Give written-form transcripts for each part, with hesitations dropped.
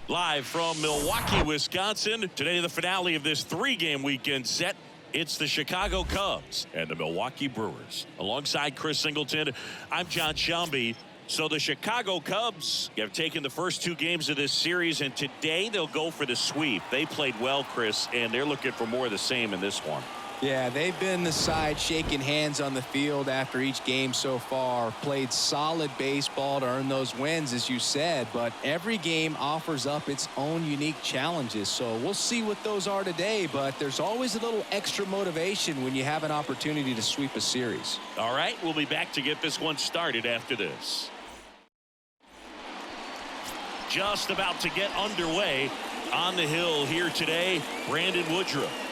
Live from Milwaukee, Wisconsin. Today, the finale of this three-game weekend set. It's the Chicago Cubs and the Milwaukee Brewers. Alongside Chris Singleton, I'm John Shelby. So the Chicago Cubs have taken the first two games of this series, and today they'll go for the sweep. They played well, Chris, and they're looking for more of the same in this one. Yeah, they've been the side shaking hands on the field after each game so far. Played solid baseball to earn those wins, as you said, but every game offers up its own unique challenges. So we'll see what those are today, but there's always a little extra motivation when you have an opportunity to sweep a series. All right, we'll be back to get this one started after this. Just about to get underway on the hill here today, Brandon Woodruff.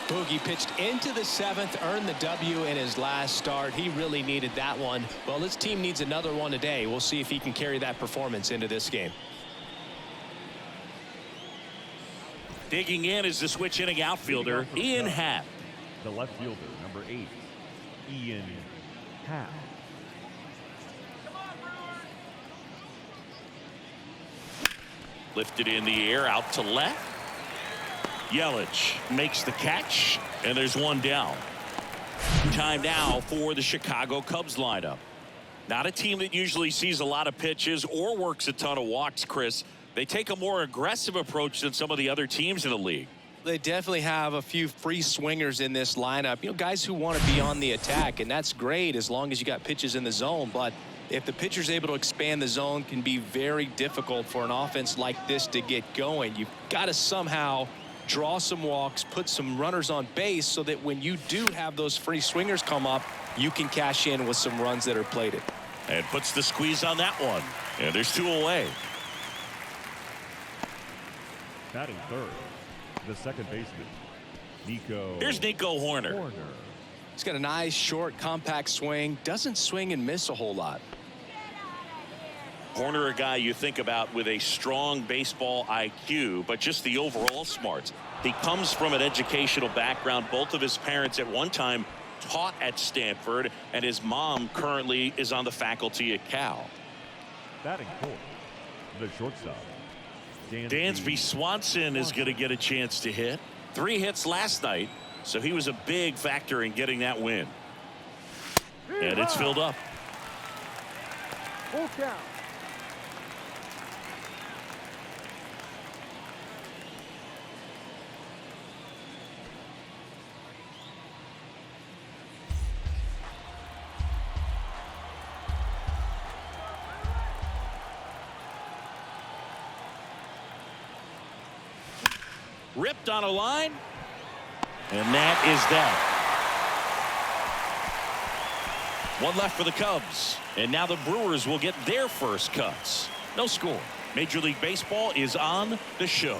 Boogie pitched into the seventh, earned the W in his last start. He really needed that one. Well, this team needs another one today. We'll see if he can carry that performance into this game. Digging in is the switch inning outfielder, Ian Happ. The left fielder, number 8, Ian Happ. Lifted in the air out to left. Yelich makes the catch, and there's one down. Time now for the Chicago Cubs lineup. Not a team that usually sees a lot of pitches or works a ton of walks, Chris. They take a more aggressive approach than some of the other teams in the league. They definitely have a few free swingers in this lineup. You know, guys who want to be on the attack, and that's great as long as you got pitches in the zone. But if the pitcher's able to expand the zone, can be very difficult for an offense like this to get going. You've got to somehow draw some walks, put some runners on base so that when you do have those free swingers come up, you can cash in with some runs that are plated. And puts the squeeze on that one. And there's two away. Batting third, the second baseman, Nico. Here's Nico Horner. He's got a nice, short, compact swing. Doesn't swing and miss a whole lot. Horner, a guy you think about with a strong baseball IQ, but just the overall smarts. He comes from an educational background. Both of his parents at one time taught at Stanford, and his mom currently is on the faculty at Cal. Batting fourth, the shortstop, Dansby Swanson is going to get a chance to hit. 3 hits last night, so he was a big factor in getting that win. And it's filled up. Full count. Ripped on a line, and that is that. One left for the Cubs, and now the Brewers will get their first cuts. No score. Major League Baseball is on the show.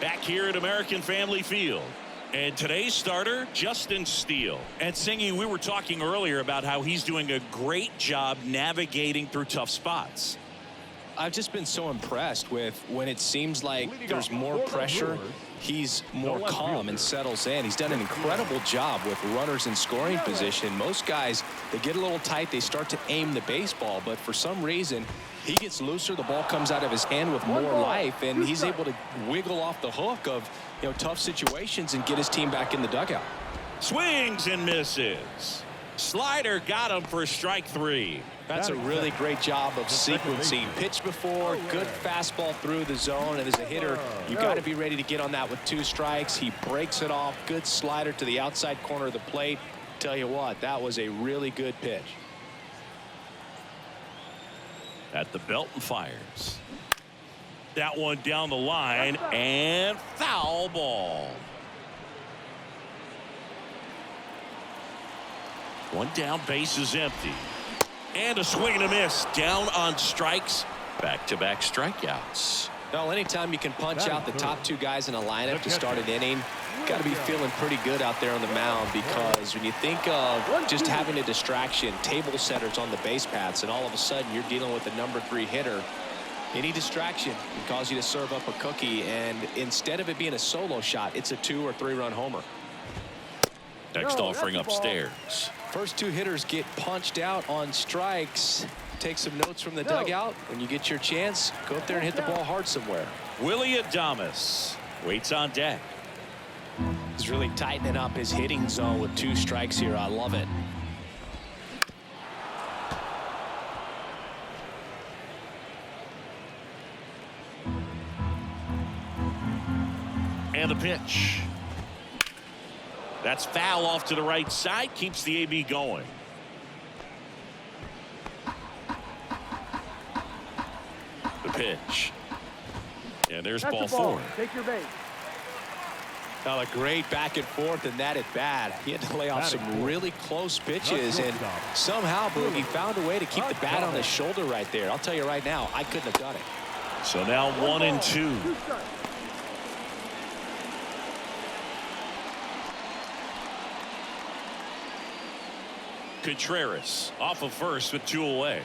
Back here at American Family Field. And today's starter, Justin Steele. And Singy, we were talking earlier about how he's doing a great job navigating through tough spots. I've just been so impressed with when it seems like there's more pressure, he's more calm and settles in. He's done an incredible job with runners in scoring position. Most guys, they get a little tight, they start to aim the baseball, but for some reason, he gets looser, the ball comes out of his hand with more life, and he's able to wiggle off the hook of, you know, tough situations and get his team back in the dugout. Swings and misses. Slider got him for strike 3. That's a really great job of sequencing. Pitch before, good fastball through the zone, and as a hitter, you got to be ready to get on that with 2 strikes. He breaks it off. Good slider to the outside corner of the plate. Tell you what, that was a really good pitch. At the belt and fires. That one down the line, and foul ball. One down, base is empty. And a swing and a miss. Down on strikes. Back-to-back strikeouts. Well, anytime you can punch out the top 2 guys in a lineup to start an inning, got to be feeling pretty good out there on the mound, because when you think of just having a distraction, table setters on the base paths, and all of a sudden you're dealing with a number 3 hitter, any distraction can cause you to serve up a cookie, and instead of it being a solo shot, it's a 2 or 3 run homer. Next offering upstairs. First two hitters get punched out on strikes. Take some notes from the dugout. When you get your chance, go up there and hit the ball hard somewhere. Willie Adames waits on deck. He's really tightening up his hitting zone with 2 strikes here. I love it. And the pitch. That's foul off to the right side. Keeps the AB going. The pitch. And there's ball 4. Take your base. Now a great back and forth in that at bat. He had to lay off some really close pitches, and somehow Boogie found a way to keep the bat on his shoulder right there. I'll tell you right now, I couldn't have done it. So now 1-2. Contreras off of first with 2 away.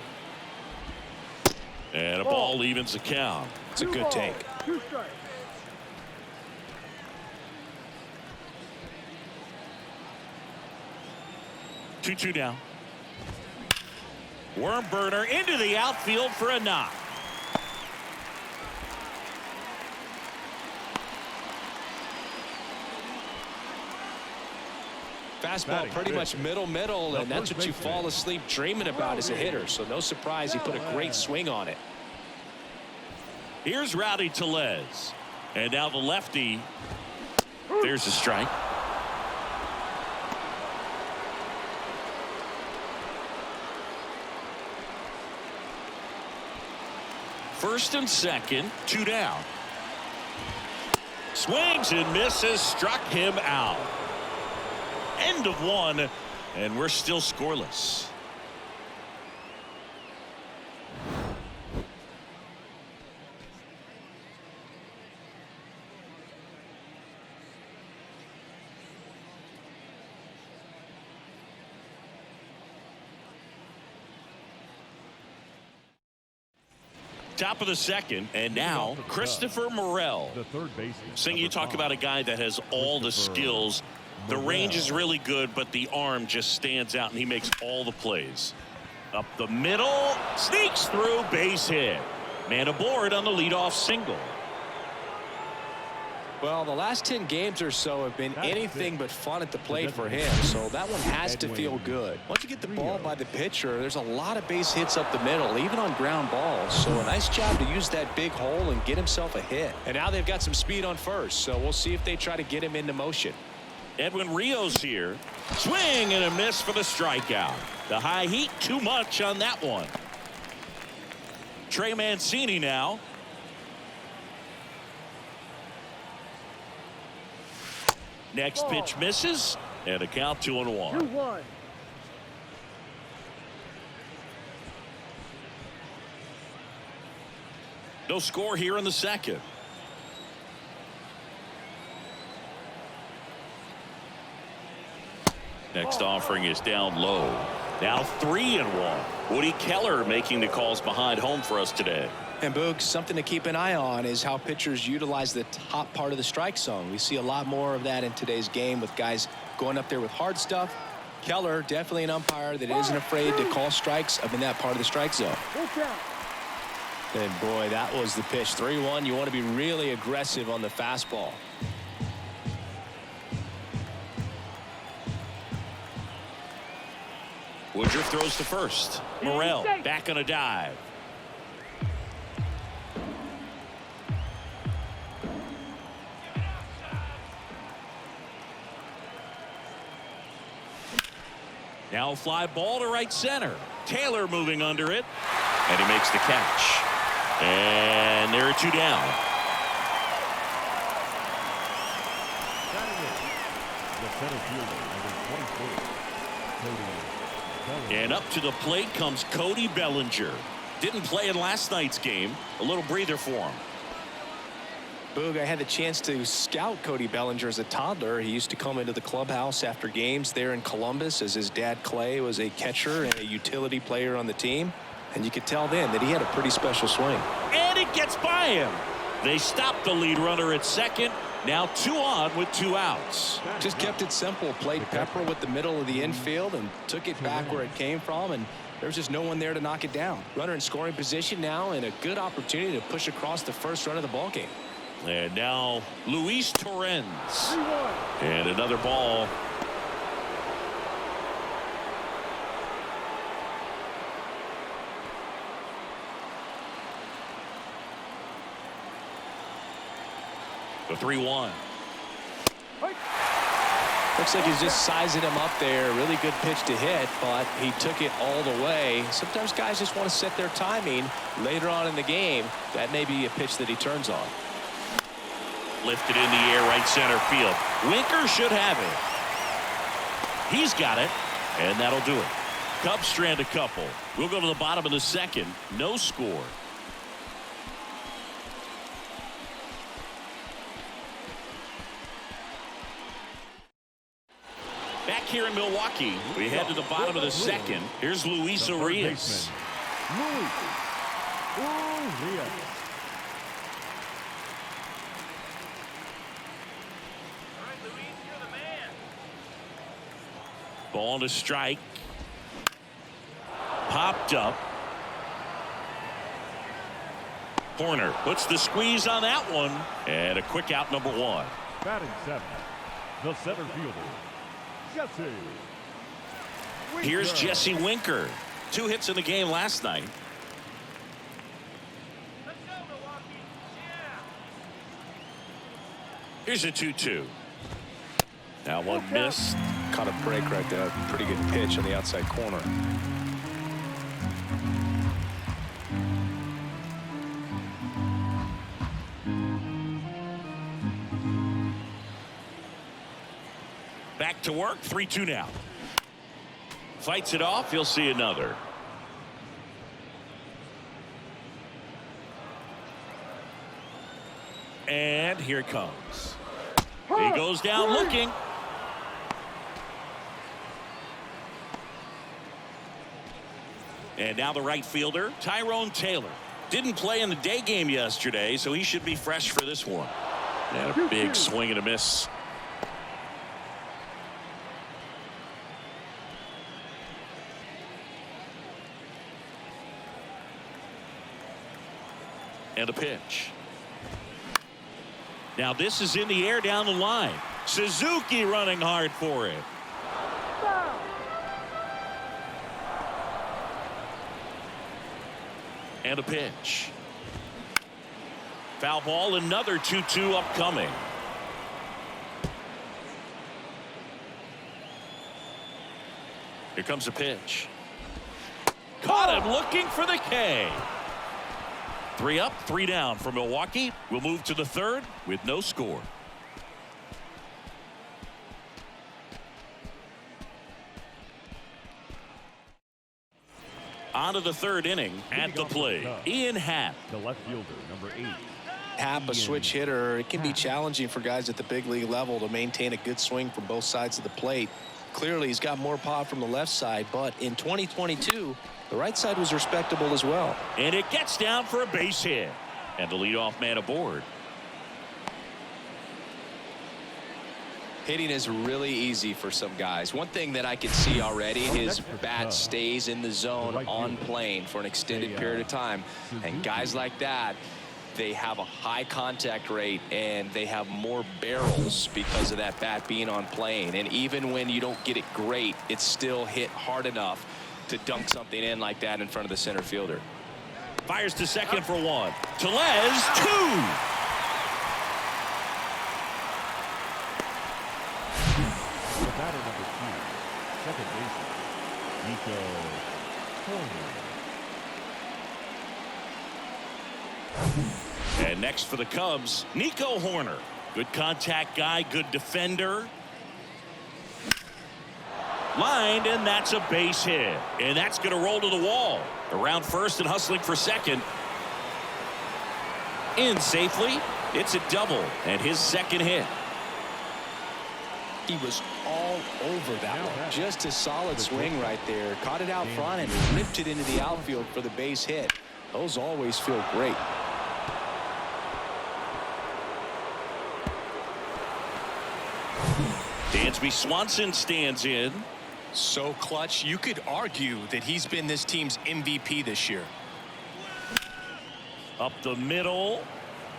And a ball evens the count. It's a good take. 2 strikes. Two down. Worm burner into the outfield for a knock. Fastball pretty much middle, and that's what you fall asleep dreaming about as a hitter. So no surprise he put a great swing on it. Here's Rowdy Tellez. And now the lefty. There's a strike. First and second, 2 down. Swings and misses, struck him out. End of 1, and we're still scoreless. Top of the second, and now Christopher Morel. The third baseman. Seeing you talk about a guy that has all the skills. The range is really good, but the arm just stands out, and he makes all the plays. Up the middle, sneaks through, base hit. Man aboard on the leadoff single. Well, the last 10 games or so have been anything but fun at the plate for him, so that one has to feel good. Once you get the ball by the pitcher, there's a lot of base hits up the middle, even on ground balls. So a nice job to use that big hole and get himself a hit. And now they've got some speed on first, so we'll see if they try to get him into motion. Edwin Rios here. Swing and a miss for the strikeout. The high heat, too much on that one. Trey Mancini now. Next pitch misses, and a count 2-1. 2-1. No score here in the second. Next offering is down low. Now 3-1. Woody Keller making the calls behind home for us today. And Boog, something to keep an eye on is how pitchers utilize the top part of the strike zone. We see a lot more of that in today's game with guys going up there with hard stuff. Keller, definitely an umpire that isn't afraid to call strikes up in that part of the strike zone. And boy, that was the pitch. 3-1. You want to be really aggressive on the fastball. Woodruff throws to first. Morel back on a dive. Now a fly ball to right center. Taylor moving under it. And he makes the catch. And there are 2 down. The center fielder, number 24, Cody Bellinger. And up to the plate comes Cody Bellinger. Didn't play in last night's game. A little breather for him. Boog, I had the chance to scout Cody Bellinger as a toddler. He used to come into the clubhouse after games there in Columbus, as his dad Clay was a catcher and a utility player on the team. And you could tell then that he had a pretty special swing. And it gets by him. They stop the lead runner at second, Now 2 on with 2 outs. Just kept it simple. Played pepper with the middle of the infield and took it back where it came from, and there's just no one there to knock it down. Runner in scoring position now, and a good opportunity to push across the first run of the ball game. And now Luis Torrens. And another ball. The 3-1. Looks like he's just sizing him up there. Really good pitch to hit, but he took it all the way. Sometimes guys just want to set their timing later on in the game. That may be a pitch that he turns on. Lifted in the air, right center field. Winker should have it. He's got it, and that'll do it. Cubs strand a couple. We'll go to the bottom of the second. No score. Back here in Milwaukee, we head to the bottom of the second. Here's Luis Urias. Ball to strike. Popped up. Horner puts the squeeze on that one. And a quick out, number 1. Batting 7th, the center fielder, Jesse Winker. Here's Jesse Winker. 2 hits in the game last night. Here's a 2-2. Now one missed. Caught a break right there. Pretty good pitch on the outside corner. Back to work. 3-2 now. Fights it off. He'll see another. And here it comes. He goes down looking. And now the right fielder, Tyrone Taylor. Didn't play in the day game yesterday, so he should be fresh for this one. And a big swing and a miss. And a pitch. Now this is in the air down the line. Suzuki running hard for it. And a pitch. Foul ball, another 2-2 upcoming. Here comes a pitch. Caught him looking for the K. 3 up, 3 down for Milwaukee. We'll move to the third with no score. On to the third inning. At the plate, Ian Happ. The left fielder, number 8. Happ, a switch hitter. It can be challenging for guys at the big league level to maintain a good swing from both sides of the plate. Clearly, he's got more pop from the left side, but in 2022, the right side was respectable as well. And it gets down for a base hit. And the leadoff man aboard. Hitting is really easy for some guys. One thing that I can see already, his bat stays in the zone on plane for an extended period of time. And guys like that, they have a high contact rate and they have more barrels because of that bat being on plane. And even when you don't get it great, it's still hit hard enough to dunk something in like that in front of the center fielder. Fires to second for 1. Tellez, 2. The batter, number 2, second baseman, Nico Horner. And next for the Cubs, Nico Horner. Good contact guy, good defender. Lined, and that's a base hit. And that's going to roll to the wall. Around first and hustling for second. In safely. It's a double, and his second hit. He was all over that one. Just a solid swing right there. Caught it out front and ripped it into the outfield for the base hit. Those always feel great. Dansby Swanson stands in. So clutch, you could argue that he's been this team's MVP this year. Up the middle.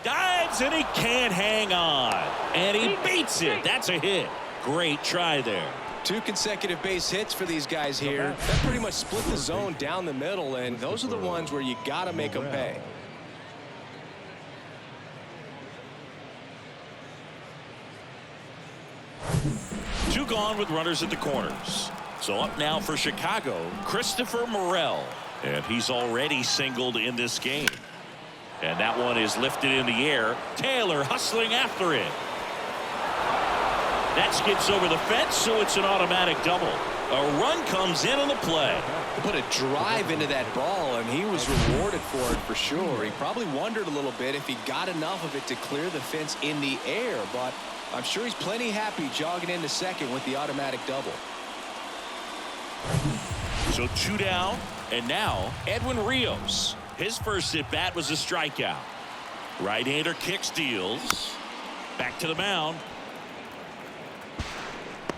Dives, and he can't hang on. And he beats it. That's a hit. Great try there. 2 consecutive base hits for these guys here. That pretty much split the zone down the middle, and those are the ones where you got to make them pay. Two gone with runners at the corners. So up now for Chicago, Christopher Morel. And he's already singled in this game. And that one is lifted in the air. Taylor hustling after it. That skips over the fence, so it's an automatic double. A run comes in on the play. Put a drive into that ball, and he was rewarded for it for sure. He probably wondered a little bit if he got enough of it to clear the fence in the air, but I'm sure he's plenty happy jogging into second with the automatic double. So 2 down, and now Edwin Rios. His first at bat was a strikeout. Right-hander kick steals. Back to the mound.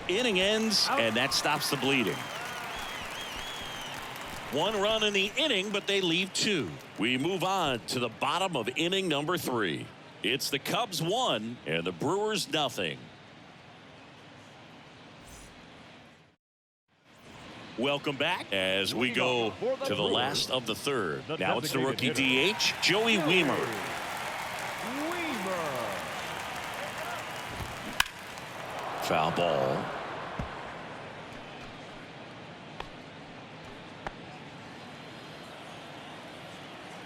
Inning ends, and that stops the bleeding. 1 run in the inning, but they leave 2. We move on to the bottom of inning number 3. It's the Cubs 1 and the Brewers nothing. Welcome back as we go to the last of the 3rd. Now it's the rookie DH, Joey Wiemer. Foul ball.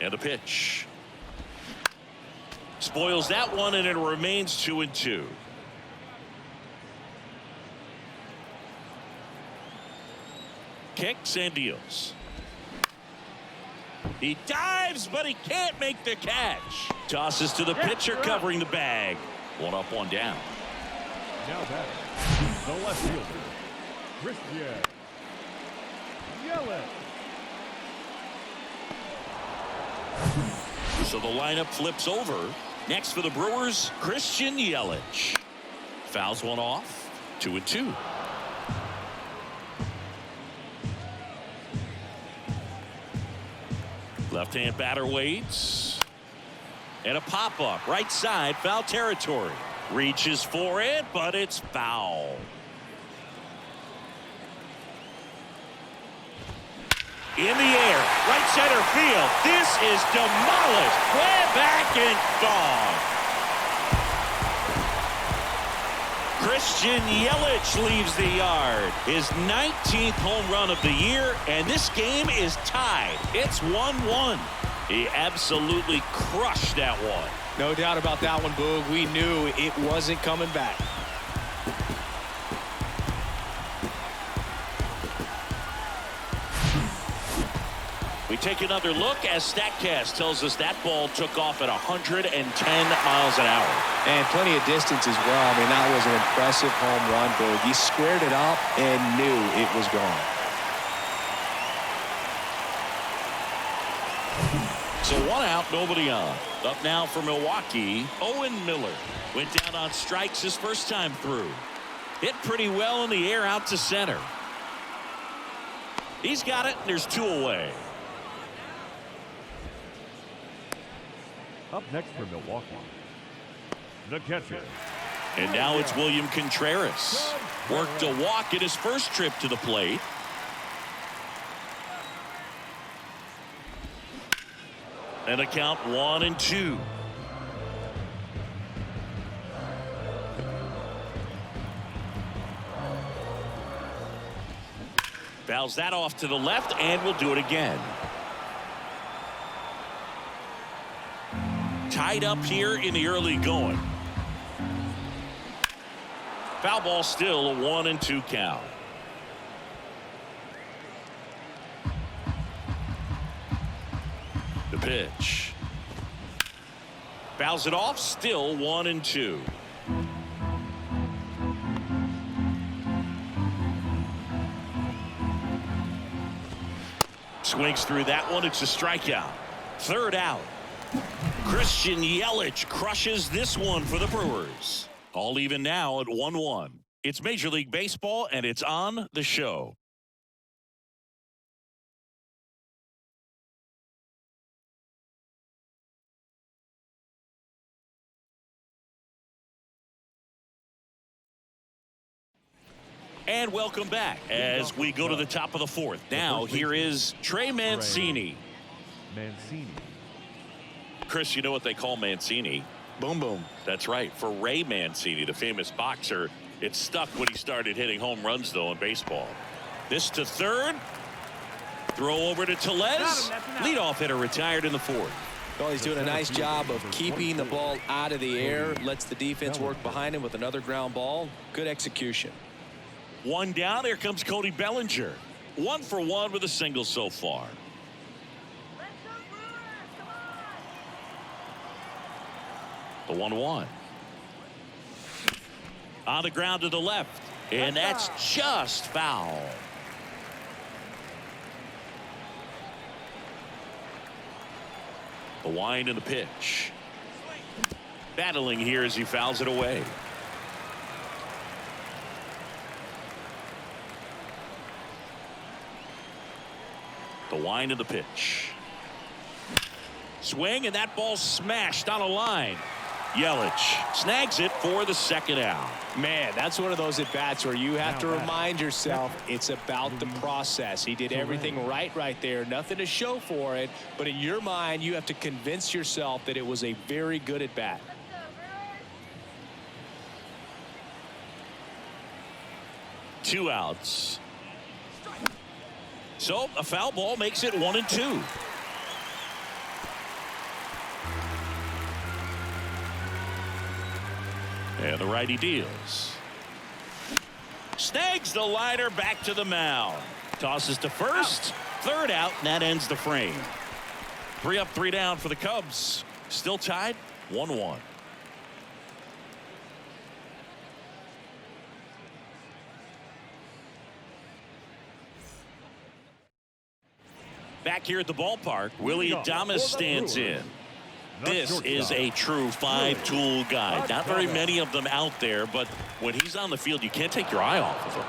And a pitch. Spoils that one, and it remains 2-2. Kicks and deals. He dives, but he can't make the catch. Tosses to the pitcher covering the bag. 1 up, 1 down. Now back, the left fielder, Christian Yelich. So the lineup flips over. Next for the Brewers, Christian Yelich. Fouls one off. 2-2. Left-hand batter waits. And a pop-up. Right side, foul territory. Reaches for it, but it's foul. In the air, right center field. This is demolished. Way back and gone. Christian Yelich leaves the yard. His 19th home run of the year, and this game is tied. It's 1-1. He absolutely crushed that one. No doubt about that one, Boog. We knew it wasn't coming back. We take another look as StatCast tells us that ball took off at 110 miles an hour. And plenty of distance as well. I mean, that was an impressive home run, Boog. He squared it up and knew it was gone. So 1 out, nobody on. Up now for Milwaukee, Owen Miller. Went down on strikes his first time through. Hit pretty well in the air out to center. He's got it, and there's 2 away. Up next for Milwaukee, the catcher. And now it's William Contreras. Worked a walk at his first trip to the plate. And a count 1-2. Fouls that off to the left, and we'll do it again. Tied up here in the early going. Foul ball, still a 1-2 count. The pitch. Fouls it off, still 1-2. Swings through that one. It's a strikeout. 3rd out. Christian Yelich crushes this one for the Brewers. All even now at 1-1. It's Major League Baseball, and it's on the show. And welcome back as we go to the top of the fourth. Now, here is Trey Mancini. Chris, you know what they call Mancini? Boom, boom. That's right. For Ray Mancini, the famous boxer, it stuck when he started hitting home runs, though, in baseball. This to third. Throw over to Tellez. Leadoff hitter retired in the fourth. Well, he's doing a nice job of keeping the ball out of the air. Lets the defense work behind him with another ground ball. Good execution. One down. Here comes Cody Bellinger. 1 for 1 with a single so far. The 1-1. On the ground to the left. And that's just foul. The wind and the pitch. Battling here as he fouls it away. The wind and the pitch. Swing, and that ball smashed on a line. Yelich snags it for the second out. Man, that's one of those at-bats where you have to remind yourself it's about the process. He did everything right there. Nothing to show for it. But in your mind, you have to convince yourself that it was a very good at-bat. Two outs. So a foul ball makes it 1-2. And the righty deals. Snags the liner back to the mound. Tosses to first. Third out, and that ends the frame. 3 up, 3 down for the Cubs. Still tied 1-1. Back here at the ballpark, Willie Adames stands in. This is a true five-tool guy. Not very many of them out there, but when he's on the field, you can't take your eye off of him.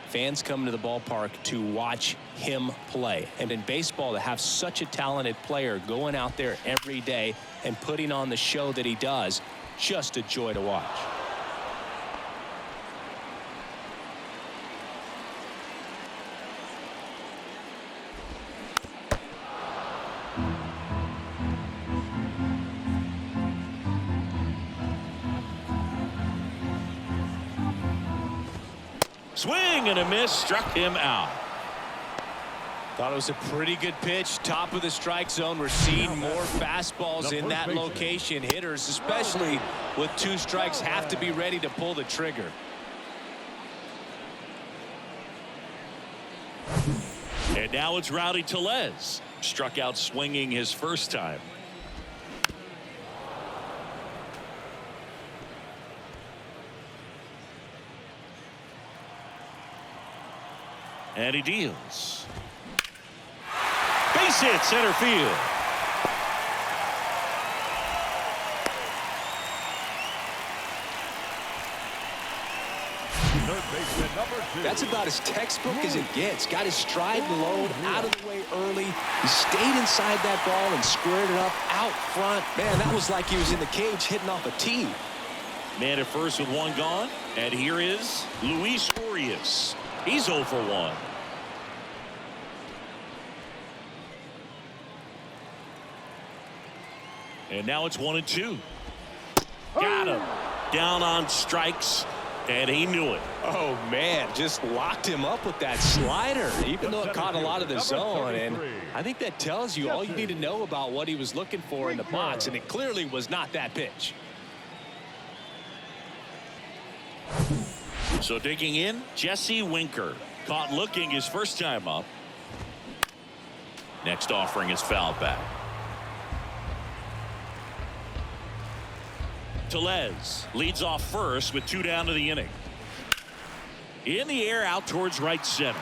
Fans come to the ballpark to watch him play. And in baseball, to have such a talented player going out there every day and putting on the show that he does, just a joy to watch. Swing and a miss, struck him out. Thought it was a pretty good pitch. Top of the strike zone. We're seeing more fastballs in that location. Hitters, especially with 2 strikes, have to be ready to pull the trigger. And now it's Rowdy Tellez. Struck out swinging his first time. And he deals. Base hit center field. That's about as textbook as it gets. Got his stride and load out of the way early. He stayed inside that ball and squared it up out front. Man, that was like he was in the cage hitting off a tee. Man at first with 1 gone. And here is Luis Urias. He's 0 for 1. And now it's 1-2. Got him. Down on strikes, and he knew it. Oh, man, just locked him up with that slider, even though it caught a lot of the zone. And I think that tells you all you need to know about what he was looking for in the box, and it clearly was not that pitch. So digging in, Jesse Winker. Caught looking his first time up. Next offering is fouled back. Tellez leads off first with 2 down to the inning. In the air out towards right center.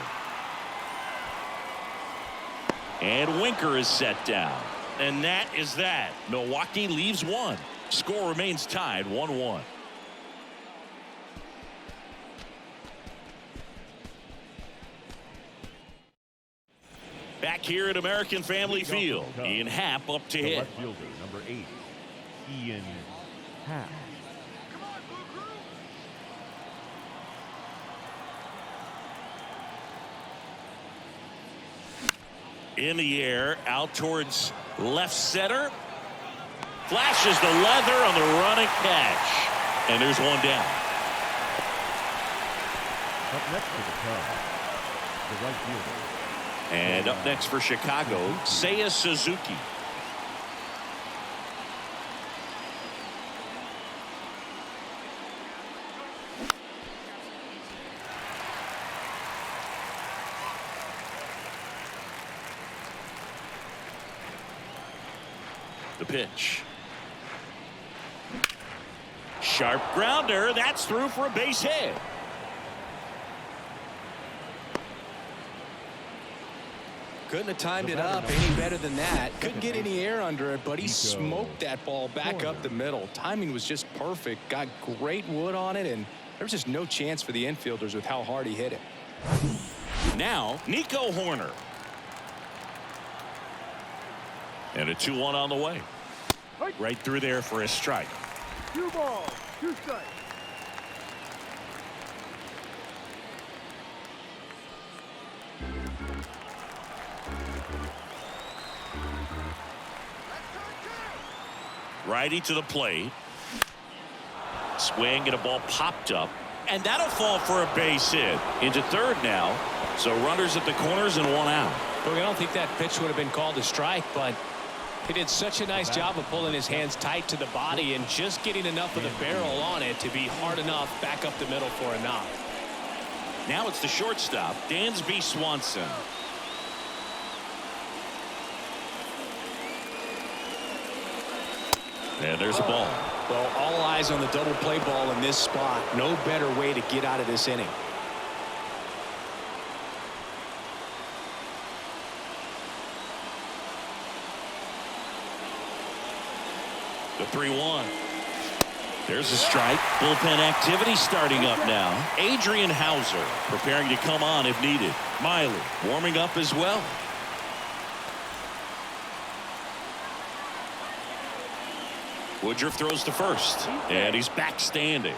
And Winker is set down. And that is that. Milwaukee leaves 1. Score remains tied 1-1. Back here at American Family Field, Ian Happ up to The hit. left fielder, number 8, Ian Happ. In the air, out towards left center. Flashes the leather on the running catch. And there's one down. Up next to the Cubs, the right fielder. And up next for Chicago, Seiya Suzuki. The pitch. Sharp grounder. That's through for a base hit. Couldn't have timed it up any better than that. Couldn't get any air under it, but he smoked that ball back up the middle. Timing was just perfect. Got great wood on it, and there was just no chance for the infielders with how hard he hit it. Now, Nico Horner. And a 2-1 on the way. Right through there for a strike. 2 balls, 2 strikes. Righty to the plate. Swing and a ball popped up. And that'll fall for a base hit. Into third now. So runners at the corners and 1 out. Look, I don't think that pitch would have been called a strike, but he did such a nice job of pulling his hands tight to the body and just getting enough of the barrel on it to be hard enough back up the middle for a knock. Now it's the shortstop, Dansby Swanson. And there's a ball. Well, all eyes on the double play ball in this spot. No better way to get out of this inning. The 3-1. There's a strike. Bullpen activity starting up now. Adrian Hauser preparing to come on if needed. Miley warming up as well. Woodruff throws to first, and he's back standing.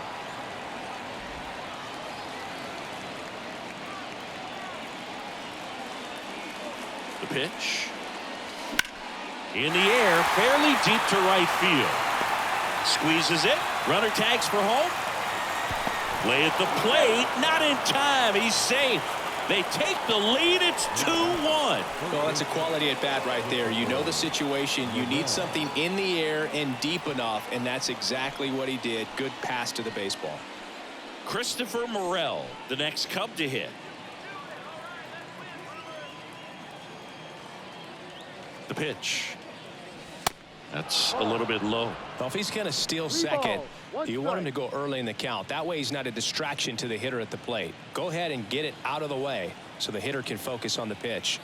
The pitch. In the air, fairly deep to right field. Squeezes it. Runner tags for home. Play at the plate. Not in time. He's safe. They take the lead. It's 2-1. Well, that's a quality at bat right there. You know the situation. You need something in the air and deep enough, and that's exactly what he did. Good pass to the baseball. Christopher Morel, the next Cub to hit. The pitch. That's a little bit low. Well, if he's going to steal second, you want him to go early in the count. That way he's not a distraction to the hitter at the plate. Go ahead and get it out of the way so the hitter can focus on the pitch.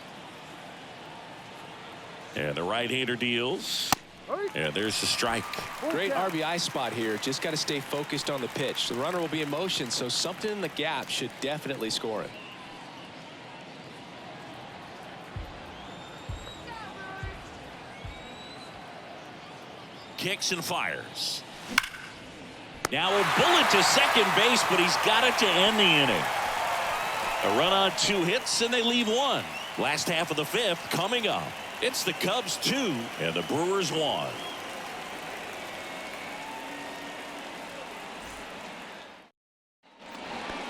And the right-hander deals. And there's the strike. Great RBI spot here. Just got to stay focused on the pitch. The runner will be in motion, so something in the gap should definitely score it. Kicks and fires. Now a bullet to second base, but he's got it to end the inning. A run on 2 hits, and they leave 1. Last half of the 5th coming up. It's the Cubs 2 and the Brewers 1.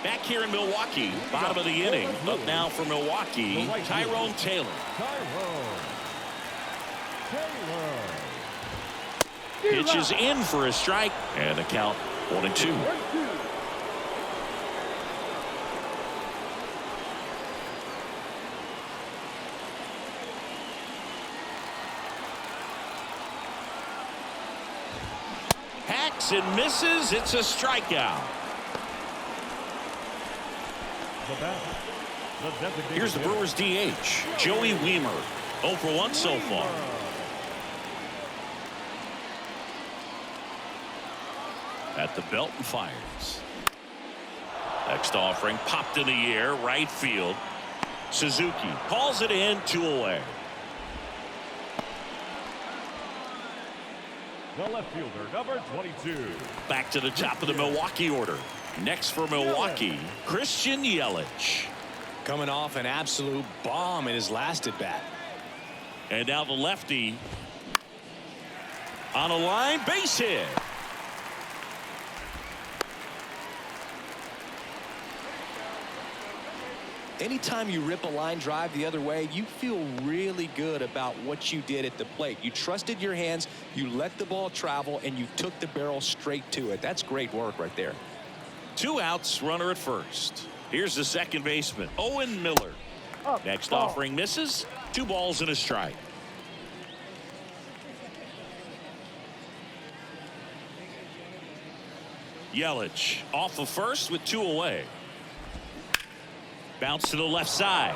Back here in Milwaukee, bottom of the inning. Up now for Milwaukee, Tyrone Taylor. Pitches in for a strike, and the count 1-2. Hacks and misses. It's a strikeout. Here's the Brewers DH, Joey Wiemer. 0 for 1 so far. At the belt and fires. Next offering popped in the air, right field. Suzuki calls it in, 2 away. The left fielder, number 22. Back to the top of the Milwaukee order. Next for Milwaukee, Christian Yelich. Coming off an absolute bomb in his last at bat. And now the lefty on a line, base hit. Anytime you rip a line drive the other way, you feel really good about what you did at the plate. You trusted your hands, you let the ball travel, and you took the barrel straight to it. That's great work right there. 2 outs, runner at first. Here's the second baseman, Owen Miller. Next offering misses. 2 balls and a strike. Yelich off of first with 2 away. Bounce to the left side.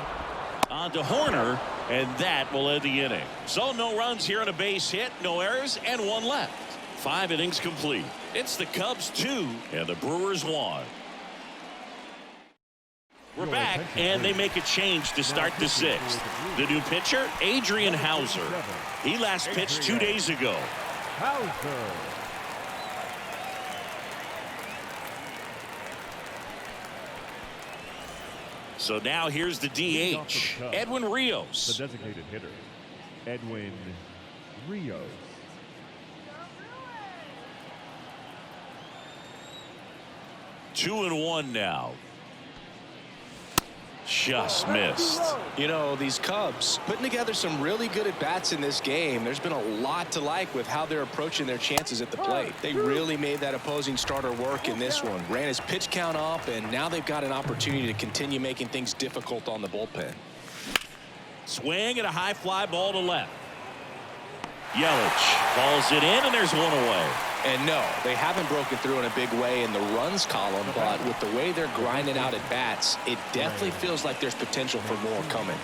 On to Horner, and that will end the inning. So no runs here on a base hit, no errors, and 1 left. 5 innings complete. It's the Cubs 2 and the Brewers 1. We're back, and they make a change to start the 6th. The new pitcher, Adrian Hauser. He last pitched 2 days ago. Hauser. So now here's the DH, Edwin Rios. The designated hitter, Edwin Rios. 2-1 now. Just missed. You know, these Cubs putting together some really good at-bats in this game. There's been a lot to like with how they're approaching their chances at the plate. They really made that opposing starter work in this one. Ran his pitch count up, and now they've got an opportunity to continue making things difficult on the bullpen. Swing and a high fly ball to left. Yelich balls it in, and there's 1 away. And no, they haven't broken through in a big way in the runs column, but with the way they're grinding out at bats, it definitely feels like there's potential for more coming.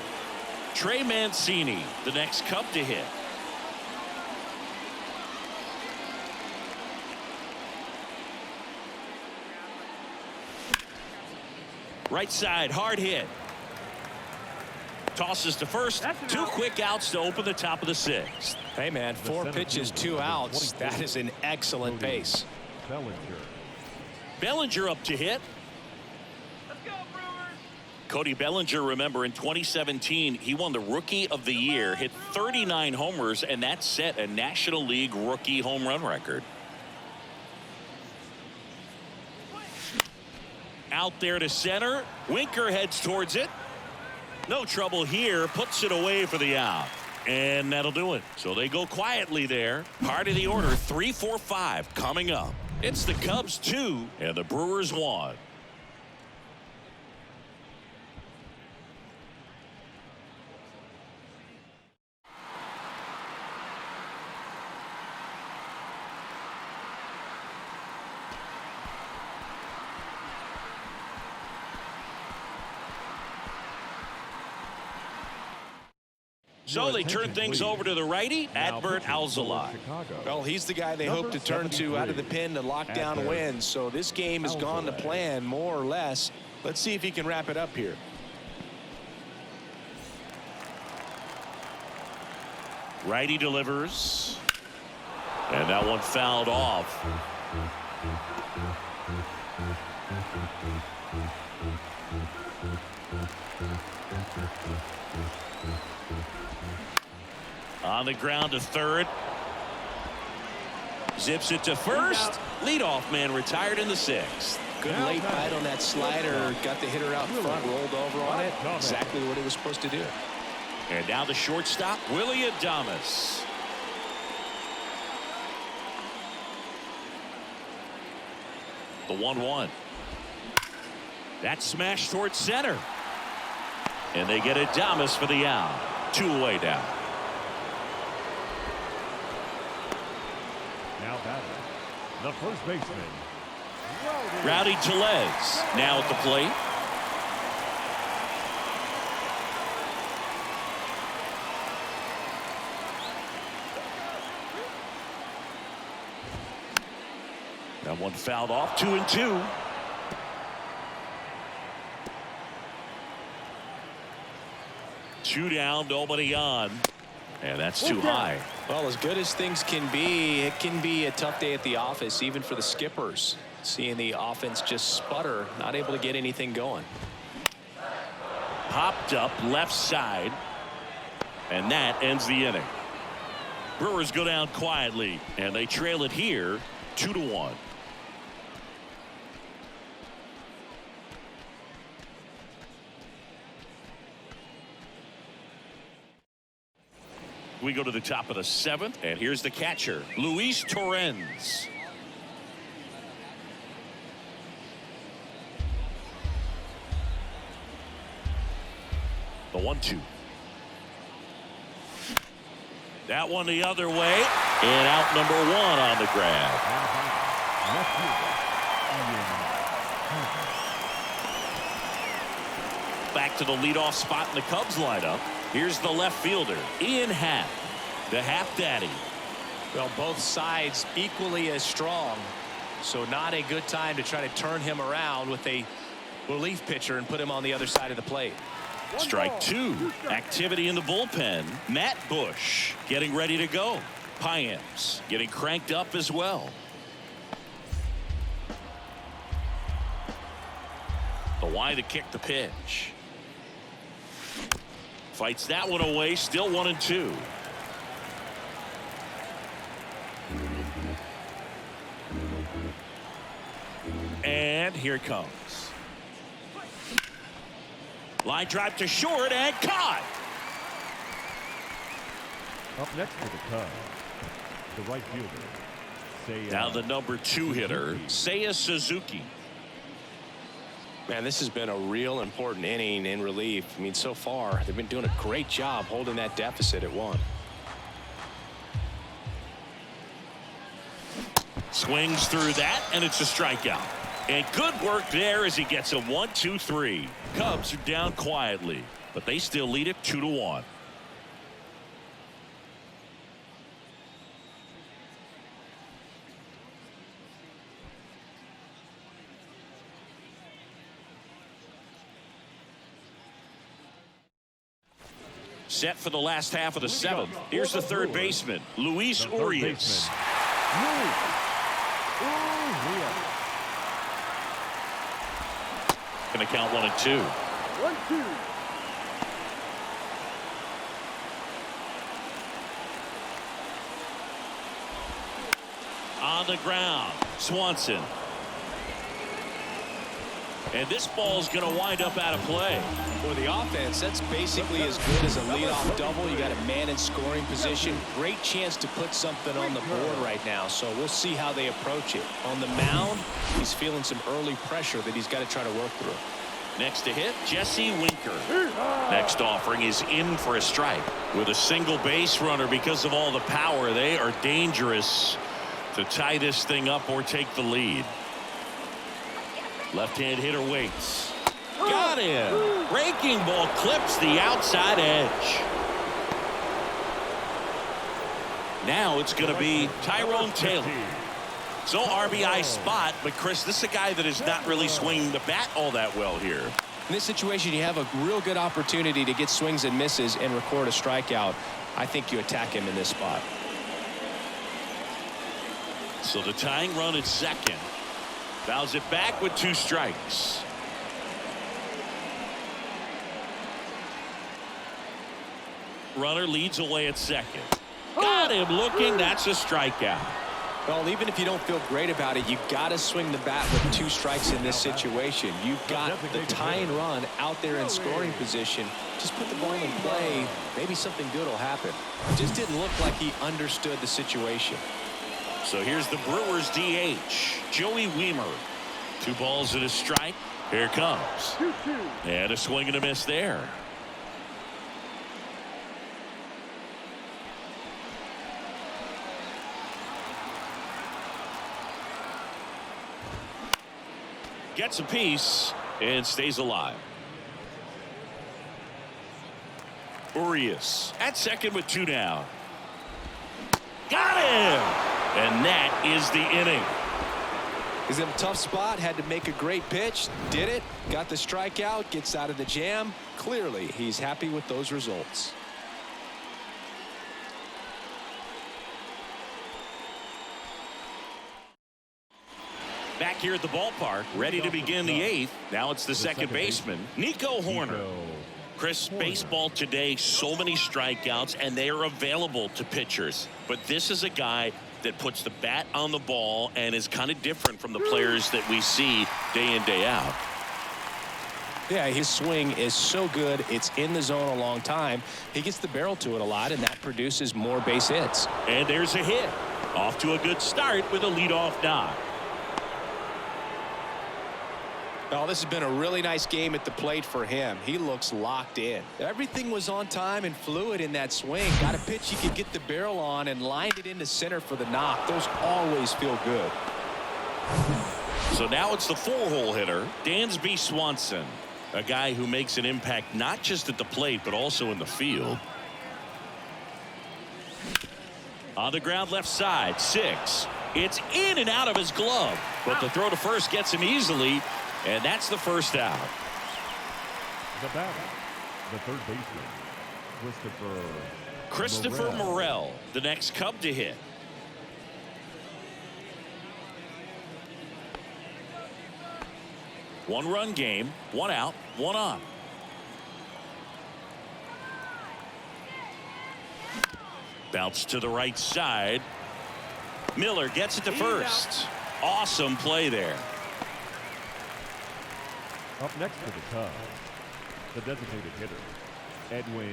Trey Mancini, the next Cub to hit. Right side, hard hit. Tosses to first. 2 quick outs to open the top of the 6th. Hey, man, 4 pitches, 2 outs. That is an excellent pace. Bellinger up to hit. Let's go, Brewers. Cody Bellinger, remember, in 2017, he won the Rookie of the Year, hit 39 homers, and that set a National League rookie home run record. Out there to center. Winker heads towards it. No trouble here. Puts it away for the out. And that'll do it. So they go quietly there. Part of the order, 3, 4, 5 coming up. It's the Cubs 2 and the Brewers 1. So they turn things over to the righty, Adbert Alzolay. Well, he's the guy they hope to turn to out of the pen to lock down wins. So this game has gone to plan, more or less. Let's see if he can wrap it up here. Righty delivers. And that one fouled off. On the ground to third. Zips it to first. Leadoff man retired in the 6th. Good late bite on that slider. Got the hitter out front, rolled over on it. Exactly what he was supposed to do. And now the shortstop, Willie Adames. The 1-1. That smash towards center. And they get Adames for the out. 2 away down. Now batting, the first baseman, Rowdy Tellez now at the plate. That one fouled off. 2-2. 2 down, nobody on. And that's too high. Well, as good as things can be, it can be a tough day at the office, even for the skippers. Seeing the offense just sputter, not able to get anything going. Popped up left side. And that ends the inning. Brewers go down quietly, and they trail it here 2-1. We go to the top of the 7th, and here's the catcher, Luis Torrens. The 1-2. That one the other way, and out number 1 on the grab. Back to the leadoff spot in the Cubs lineup. Here's the left fielder, Ian Happ, the Happ Daddy. Well, both sides equally as strong, so not a good time to try to turn him around with a relief pitcher and put him on the other side of the plate. Strike 2. Activity in the bullpen. Matt Bush getting ready to go. Payams getting cranked up as well. The Y to kick the pitch. Fights that one away. Still 1-2. And here it comes. Line drive to short and caught. Up next for the Cubs, the right fielder. Now the number 2 hitter, Seiya Suzuki. Man, this has been a real important inning in relief. I mean, so far, they've been doing a great job holding that deficit at 1. Swings through that, and it's a strikeout. And good work there as he gets a 1-2-3. Cubs are down quietly, but they still lead it 2-1. Set for the last half of the 7th. Here's the third baseman, Luis Urias. Going to count 1-2. 1-2. On the ground, Swanson. And this ball's going to wind up out of play. For the offense, that's basically as good as a leadoff double. You got a man in scoring position. Great chance to put something on the board right now. So we'll see how they approach it. On the mound, he's feeling some early pressure that he's got to try to work through. Next to hit, Jesse Winker. Next offering is in for a strike. With a single base runner, because of all the power, they are dangerous to tie this thing up or take the lead. Left-hand hitter waits. Got him. Breaking ball clips the outside edge. Now it's going to be Tyrone Taylor. So RBI spot, but Chris, this is a guy that is not really swinging the bat all that well here. In this situation, you have a real good opportunity to get swings and misses and record a strikeout. I think you attack him in this spot. So the tying run at second. Fouls it back with 2 strikes. Runner leads away at second. Got him looking. That's a strikeout. Well, even if you don't feel great about it, you got to swing the bat with 2 strikes in this situation. You've got the tying run out there in scoring position. Just put the ball in play. Maybe something good will happen. Just didn't look like he understood the situation. So here's the Brewers DH, Joey Wiemer. 2 balls and a strike. Here it comes. 2-2. And a swing and a miss there. Gets a piece and stays alive. Urias at second with 2 down. Got him! And that is the inning. He's in a tough spot, had to make a great pitch, did it, got the strikeout, gets out of the jam. Clearly, he's happy with those results. Back here at the ballpark, ready to begin the 8th. Now it's the second baseman, Nico Horner. Chris, baseball today, so many strikeouts, and they are available to pitchers. But this is a guy that puts the bat on the ball and is kind of different from the players that we see day in, day out. Yeah, his swing is so good. It's in the zone a long time. He gets the barrel to it a lot, and that produces more base hits. And there's a hit. Off to a good start with a leadoff knock. Oh, this has been a really nice game at the plate for him. He looks locked in. Everything was on time and fluid in that swing. Got a pitch he could get the barrel on and lined it into center for the knock. Those always feel good. So now it's the 4-hole hitter, Dansby Swanson, a guy who makes an impact not just at the plate but also in the field. On the ground left side, 6. It's in and out of his glove, but the throw to first gets him easily. And that's the first out. The batter, the third baseman, Christopher Morel, the next Cub to hit. One-run game, 1 out, 1 on. Bounce to the right side. Miller gets it to first. Awesome play there. Up next to the Cubs, the designated hitter,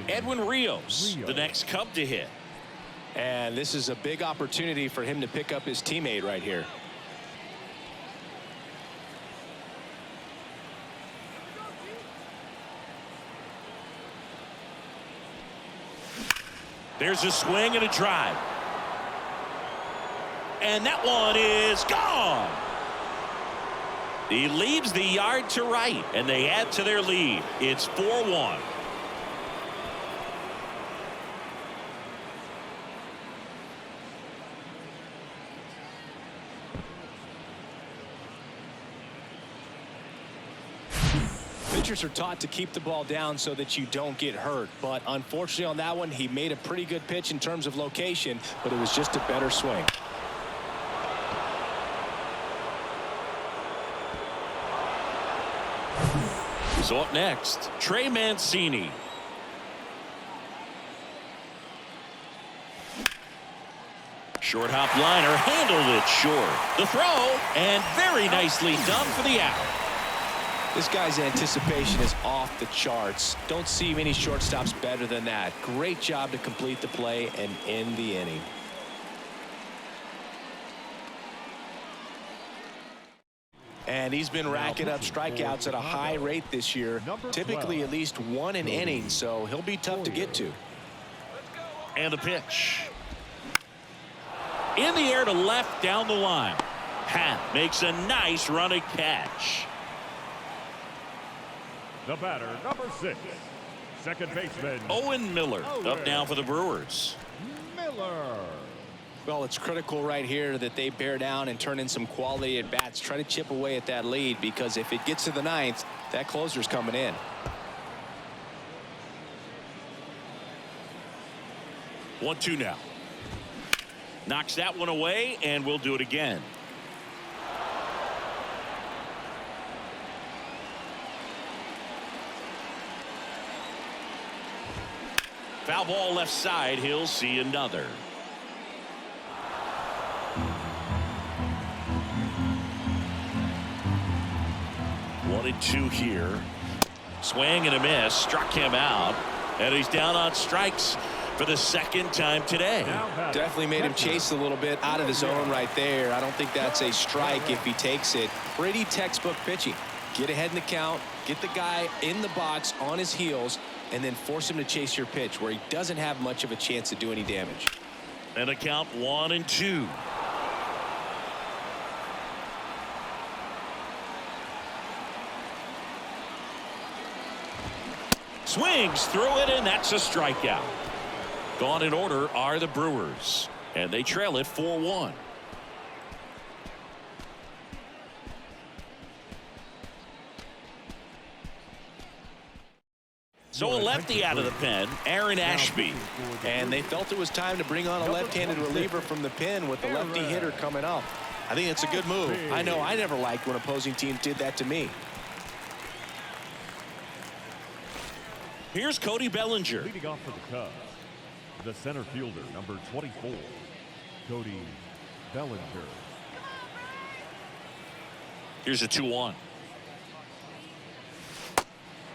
Edwin Rios, the next Cub to hit. And this is a big opportunity for him to pick up his teammate right here. There's a swing and a drive. And that one is gone. He leaves the yard to right, and they add to their lead. It's 4-1. Pitchers are taught to keep the ball down so that you don't get hurt. But unfortunately on that one, he made a pretty good pitch in terms of location, but it was just a better swing. So up next, Trey Mancini. Short hop liner, handled it short. The throw, and very nicely done for the out. This guy's anticipation is off the charts. Don't see many shortstops better than that. Great job to complete the play and end the inning. And he's been racking up strikeouts at a high rate this year, typically at least 1 an inning, so he'll be tough to get to. And the pitch. In the air to left down the line. Pat makes a nice running catch. the batter, number 6, second baseman, Owen Miller up now for the Brewers. Miller. Well, it's critical right here that they bear down and turn in some quality at bats. Try to chip away at that lead, because if it gets to the 9th, that closer's coming in. 1-2 now. Knocks that one away, and we'll do it again. Foul ball left side. He'll see another. One and two here. Swing and a miss. Struck him out. And he's down on strikes for the second time today. Definitely made him chase a little bit out of the zone right there. I don't think that's a strike if he takes it. Pretty textbook pitching. Get ahead in the count, get the guy in the box on his heels, and then force him to chase your pitch where he doesn't have much of a chance to do any damage. And a count 1-2. Swings through it, and that's a strikeout. Gone in order are the Brewers, and they trail it 4-1. So a lefty out of the pen, Aaron Ashby. And they felt it was time to bring on a left-handed reliever from the pen with the lefty hitter coming up. I think it's a good move. I know I never liked when opposing teams did that to me. Here's Cody Bellinger. Leading off for the Cubs, the center fielder, number 24, Cody Bellinger. Here's a 2-1.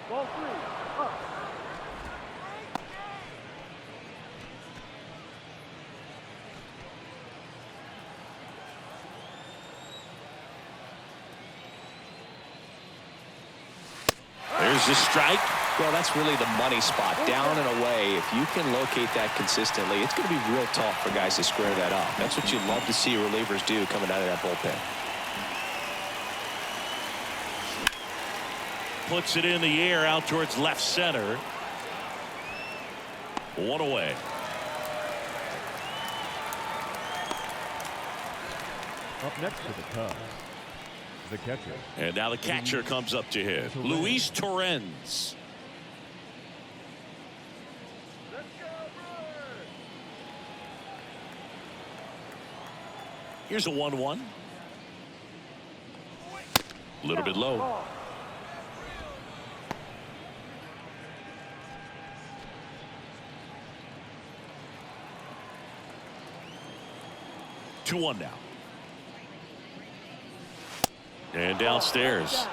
Ball 3, up. There's the strike. Well, that's really the money spot, down and away. If you can locate that consistently, it's going to be real tough for guys to square that up. That's what you'd love to see relievers do coming out of that bullpen. Puts it in the air out towards left center. 1 away. Up next for the Cubs, the catcher. And now the catcher comes up to hit. Luis Torrens. Let's go, Brewers! Here's a 1-1. A little bit low. Ball. 2-1 now. And downstairs.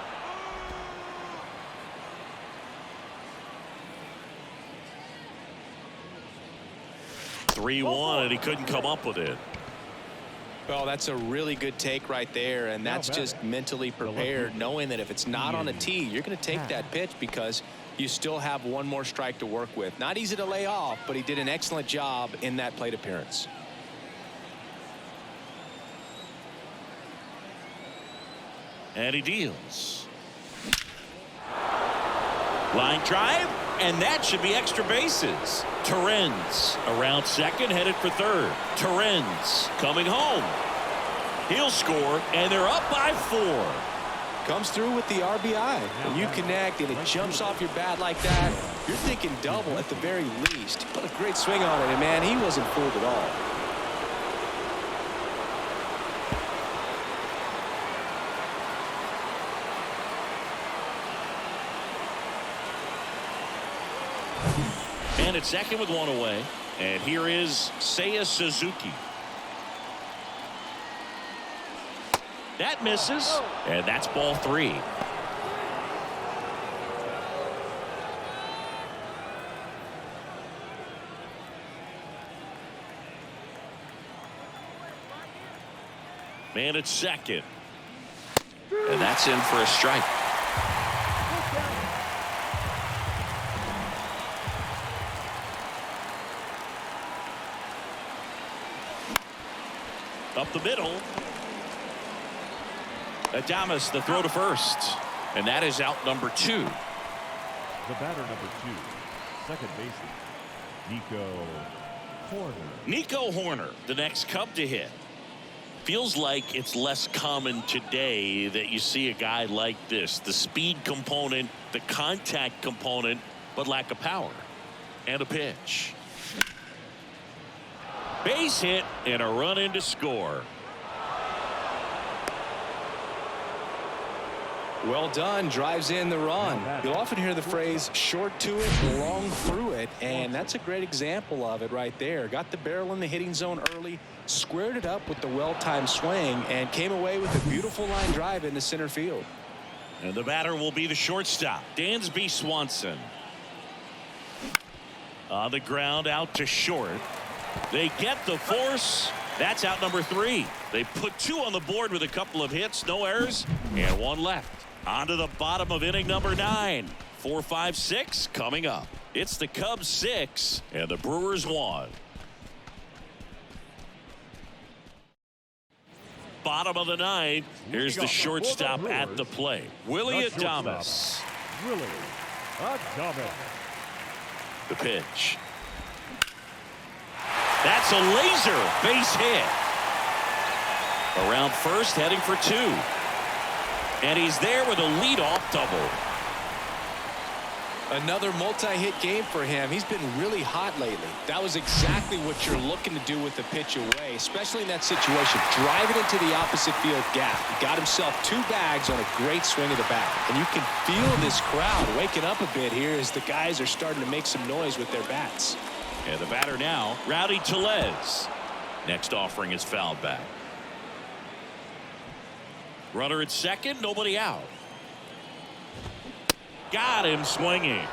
(3-1) and he couldn't come up with it. Well, that's a really good take right there, and that's just mentally prepared, knowing that if it's not on a tee, you're going to take that pitch because you still have one more strike to work with. Not easy to lay off, but he did an excellent job in that plate appearance. And he deals. Line drive, and that should be extra bases. Torrens around second, headed for third. Torrens coming home. He'll score, and they're up by 4. Comes through with the RBI. When you connect and it jumps off your bat like that, you're thinking double at the very least. Put a great swing on it, and man, he wasn't fooled at all. And it's second with 1 away. And here is Seiya Suzuki. That misses. And that's ball 3. Man at second. And that's in for a strike. Up the middle. Adames, the throw to first. And that is out number 2. The batter number 2, second baseman, Nico Horner. Nico Horner, the next Cub to hit. Feels like it's less common today that you see a guy like this. The speed component, the contact component, but lack of power. And a pitch. Base hit and a run in to score. Well done. Drives in the run. You'll often hear the phrase short to it, long through it, and that's a great example of it right there. Got the barrel in the hitting zone early, squared it up with the well-timed swing, and came away with a beautiful line drive into center field. And the batter will be the shortstop, Dansby Swanson. On the ground, out to short. They get the force. That's out number 3. They put 2 on the board with a couple of hits, no errors, and 1 left. On to the bottom of inning number 9. 4, 5, 6 coming up. It's the Cubs 6 and the Brewers 1. Bottom of the 9th. Here's the shortstop at the plate, Willie Adames. Willie Adames. The pitch. That's a laser base hit. Around first, heading for 2. And he's there with a leadoff double. Another multi-hit game for him. He's been really hot lately. That was exactly what you're looking to do with the pitch away, especially in that situation. Drive it into the opposite field gap. He got himself 2 bags on a great swing of the bat. And you can feel this crowd waking up a bit here as the guys are starting to make some noise with their bats. And the batter now, Rowdy Tellez. Next offering is fouled back. Runner at second, nobody out. Got him swinging.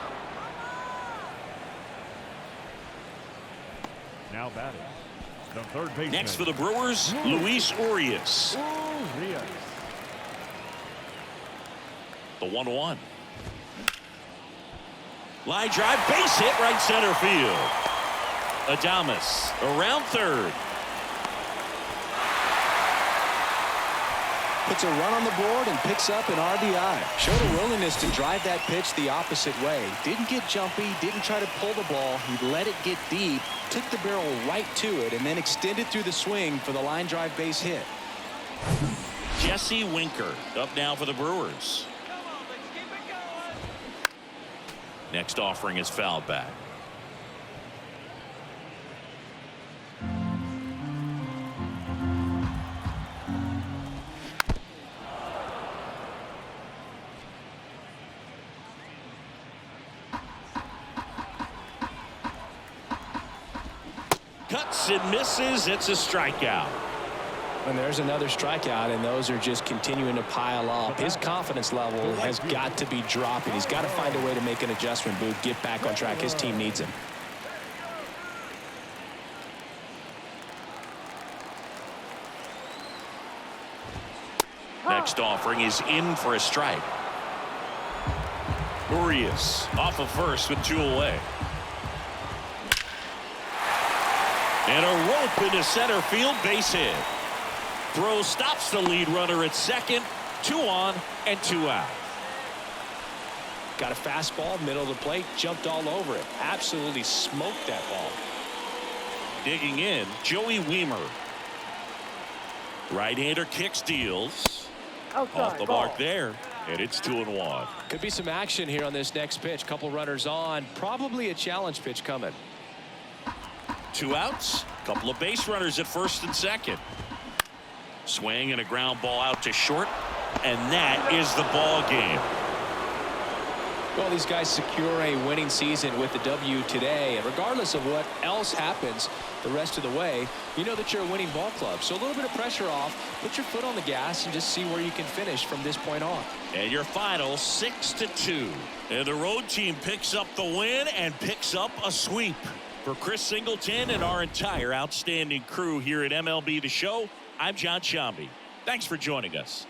Now batting, the third baseman. Next for the Brewers, Luis Urias. The 1-1. Line drive, base hit, right center field. Adames around third. Puts a run on the board and picks up an RBI. Showed a willingness to drive that pitch the opposite way. Didn't get jumpy, didn't try to pull the ball. He let it get deep, took the barrel right to it, and then extended through the swing for the line drive base hit. Jesse Winker up now for the Brewers. Next offering is fouled back. Cuts and misses. It's a strikeout. And there's another strikeout, and those are just continuing to pile up. His confidence level has got to be dropping. He's got to find a way to make an adjustment, Boog, get back on track. His team needs him. Next offering is in for a strike. Urias off of first with 2 away. And a rope into center field, base hit. Throw stops the lead runner at second. 2 on and 2 out. Got a fastball, middle of the plate, jumped all over it. Absolutely smoked that ball. Digging in, Joey Weimer. Right-hander kicks, deals. Outside, Off the ball. mark there, and it's 2-1. Could be some action here on this next pitch. Couple runners on. Probably a challenge pitch coming. 2 outs, couple of base runners at first and second. Swing and a ground ball out to short, and that is the ball game. Well, these guys secure a winning season with the W today, and regardless of what else happens the rest of the way, you know that you're a winning ball club. So a little bit of pressure off, put your foot on the gas, and just see where you can finish from this point on. And your final 6-2. And the road team picks up the win and picks up a sweep. For Chris Singleton and our entire outstanding crew here at MLB The Show, I'm John Sciambi. Thanks for joining us.